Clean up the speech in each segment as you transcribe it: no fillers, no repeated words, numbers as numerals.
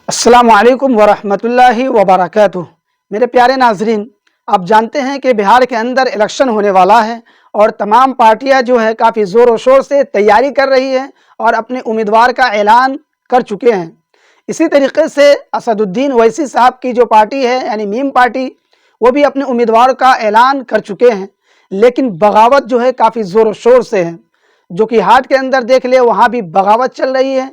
अस्सलामु अलैकुम वरहमतुल्लाहि वबरकातुह। मेरे प्यारे नाजरीन, आप जानते हैं कि बिहार के अंदर इलेक्शन होने वाला है और तमाम पार्टियां जो है काफ़ी ज़ोर शोर से तैयारी कर रही है और अपने उम्मीदवार का ऐलान कर चुके हैं। इसी तरीके से असदुद्दीन ओवैसी साहब की जो पार्टी है यानी मीम पार्टी, वो भी अपने उम्मीदवार का ऐलान कर चुके हैं, लेकिन बगावत जो है काफ़ी ज़ोर शोर से है। जो कि हाट के अंदर देख ले, वहाँ भी बगावत चल रही है।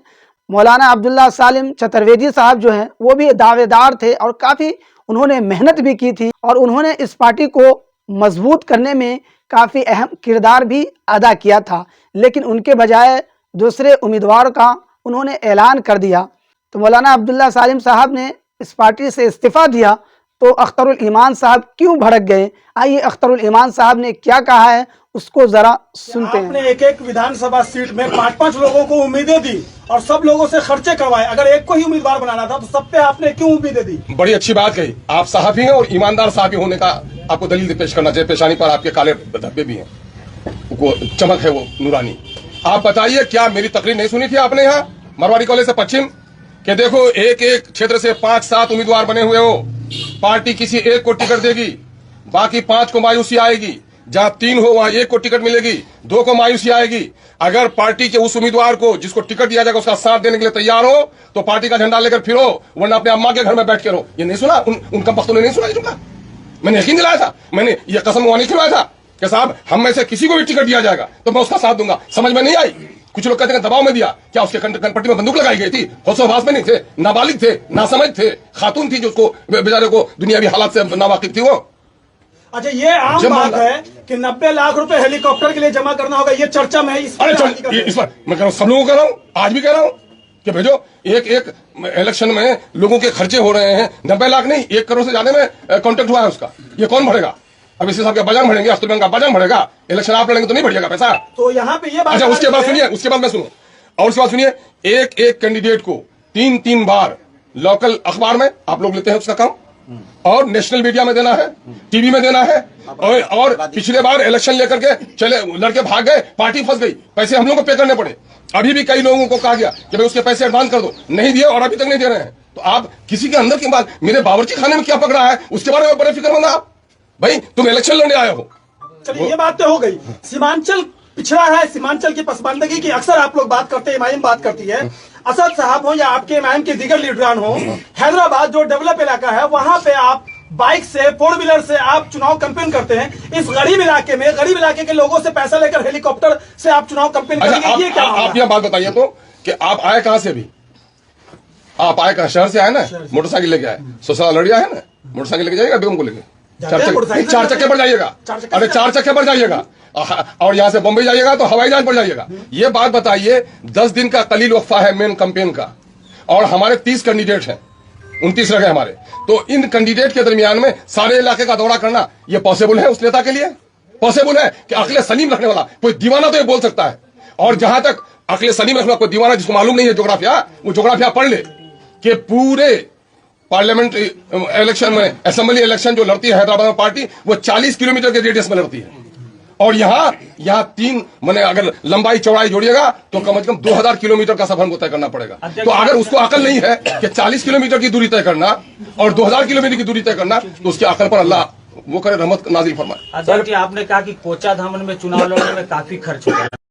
मौलाना अब्दुल्ला सालिम चतुर्वेदी साहब जो हैं वो भी दावेदार थे और काफ़ी उन्होंने मेहनत भी की थी और उन्होंने इस पार्टी को मजबूत करने में काफ़ी अहम किरदार भी अदा किया था, लेकिन उनके बजाय दूसरे उम्मीदवार का उन्होंने ऐलान कर दिया। तो मौलाना अब्दुल्ला सालिम साहब ने इस पार्टी से इस्तीफ़ा दिया, तो अख्तरुल ईमान साहब क्यों भड़क गए? आइए अख्तरुल ईमान साहब ने क्या कहा है उसको जरा सुनते हैं। आपने एक एक विधानसभा सीट में 5-5 लोगों को उम्मीदें दी और सब लोगों से खर्चे करवाए। अगर एक को ही उम्मीदवार बनाना था तो सब पे आपने क्यों उम्मीदें दी? बड़ी अच्छी बात कही। आप सहाफी हैं और ईमानदार सहाफी होने का आपको दलील पेश करना चाहिए। पेशानी पर आपके काले धब्बे भी हैं, वो चमक है वो नूरानी। आप बताइए, क्या मेरी तकरीर नहीं सुनी थी आपने यहाँ मरवाड़ी कॉलेज से पश्चिम के? देखो, एक एक क्षेत्र से 5-7 उम्मीदवार बने हुए हो। पार्टी किसी एक को टिकट देगी, बाकी 5 को मायूसी आएगी। जहां 3 हो वहां 1 को टिकट मिलेगी, 2 को मायूसी आएगी। अगर पार्टी के उस उम्मीदवार को जिसको टिकट दिया जाएगा उसका साथ देने के लिए तैयार हो तो पार्टी का झंडा लेकर फिरो, वरना अपने अम्मा के घर में बैठ के रहो। ये नहीं सुना? उनका वक्तों ने नहीं सुना ये जुमला? मैंने यकीन दिलाया था, मैंने ये कसम नहीं खिलवाया था कि साहब हम में से किसी को भी टिकट दिया जाएगा तो मैं उसका साथ दूंगा। समझ में नहीं आई? कुछ लोग कहते हैं दबाव में दिया। क्या उसके कनपट्टी में बंदूक लगाई गई थी? होशोहवास में नहीं थे, नाबालिग थे, नासमझ थे, खातून थी जो उसको बेचारे को दुनियावी हालात से नावाकिफ थी वो। अच्छा, ये आम बात है कि 90 लाख रुपए हेलीकॉप्टर के लिए जमा करना होगा, ये चर्चा में इस पर मैं कह रहा हूँ, सब लोगों को कह रहा हूँ, आज भी कह रहा हूँ कि भेजो। एक एक इलेक्शन में लोगों के खर्चे हो रहे हैं, 90 लाख नहीं 1 करोड़ से ज्यादा में कॉन्ट्रैक्ट हुआ है उसका। ये कौन भरेगा? अब इस हिसाब का बजट भरेंगे, अस्तुल बैंक का बजट भरेगा। इलेक्शन आप लड़ेंगे तो नहीं बढ़ेगा पैसा। तो यहाँ पे ये बात। अच्छा, उसके बाद सुनिए, उसके बाद मैं सुनो और उसके बाद सुनिए। एक एक कैंडिडेट को 3-3 बार लोकल अखबार में आप लोग लेते हैं उसका काम, और नेशनल मीडिया में देना है, टीवी में देना है। और पिछले बार इलेक्शन लेकर के चले लड़के भाग गए, पार्टी फंस गई, पैसे हम लोग को पे करने पड़े। अभी भी कई लोगों को कहा गया कि भाई उसके पैसे एडवांस कर दो, नहीं दिए और अभी तक नहीं दे रहे हैं। तो आप किसी के अंदर की बात, मेरे बावर्ची खाने में क्या पकड़ा है उसके बारे में बड़े फिक्रमंद आप। भाई तुम इलेक्शन लड़ने आए हो। चलिए, ये बात तो हो गई। सीमांचल पिछड़ा है, सीमांचल की पसमानदगी की अक्सर आप लोग बात करते हैं, इमाम बात करती है। असद साहब हो या आपके इमाम के दीगर लीडरान हो, हैदराबाद जो डेवलप इलाका है वहां पे आप बाइक से 4 व्हीलर से आप चुनाव कैंपेन करते हैं। इस गरीब इलाके में गरीब इलाके के लोगों से पैसा लेकर हेलीकॉप्टर से आप चुनाव कैंपेन करेंगे, ये क्या? आप यह बात बताइए तो कि आप आए कहां से? अभी आप आए कहां? शहर से आए ना, मोटरसाइकिल लेके आए, ससुराल लड़िया है ना, मोटरसाइकिल लेके जाइएगा बेगम को लेके, 4 चक्के पर जाइएगा। अरे 4 चक्के पर जाइएगा, और यहां से बम्बई जाइएगा तो हवाई जहाज पर जाइएगा। ये बात बताइए, 10 दिन का कलील वक्फा है मेन कैंपेन का, और हमारे 30 कैंडिडेट हैं, 29 रह गए हमारे। तो इन कैंडिडेट के दरमियान में सारे इलाके का दौरा करना ये पॉसिबल है उस नेता के लिए? पॉसिबल है कि अक्ल सलीम रखने वाला कोई दीवाना तो ये बोल सकता है। और जहां तक अक्ल सलीम रखने वाला कोई दीवाना जिसको मालूम नहीं है जोग्राफिया, वो जोग्राफिया पढ़ ले कि पूरे पार्लियामेंट्री इलेक्शन में, असेंबली इलेक्शन जो लड़ती है हैदराबाद में पार्टी, वो 40 किलोमीटर के रेडियस में लड़ती है। और यहाँ 3 मैंने अगर लंबाई चौड़ाई जोड़िएगा तो कम से कम 2000 किलोमीटर का सफर को तय करना पड़ेगा। तो अगर उसको अकल नहीं है कि 40 किलोमीटर की दूरी तय करना और 2000 किलोमीटर की दूरी तय करना, तो उसकी अकल पर अल्लाह वो करे रहमत नाजिल फरमाए। अजहर जी, आपने कहा कि कोचा धामन में चुनाव लड़ने में काफी खर्च हो गया।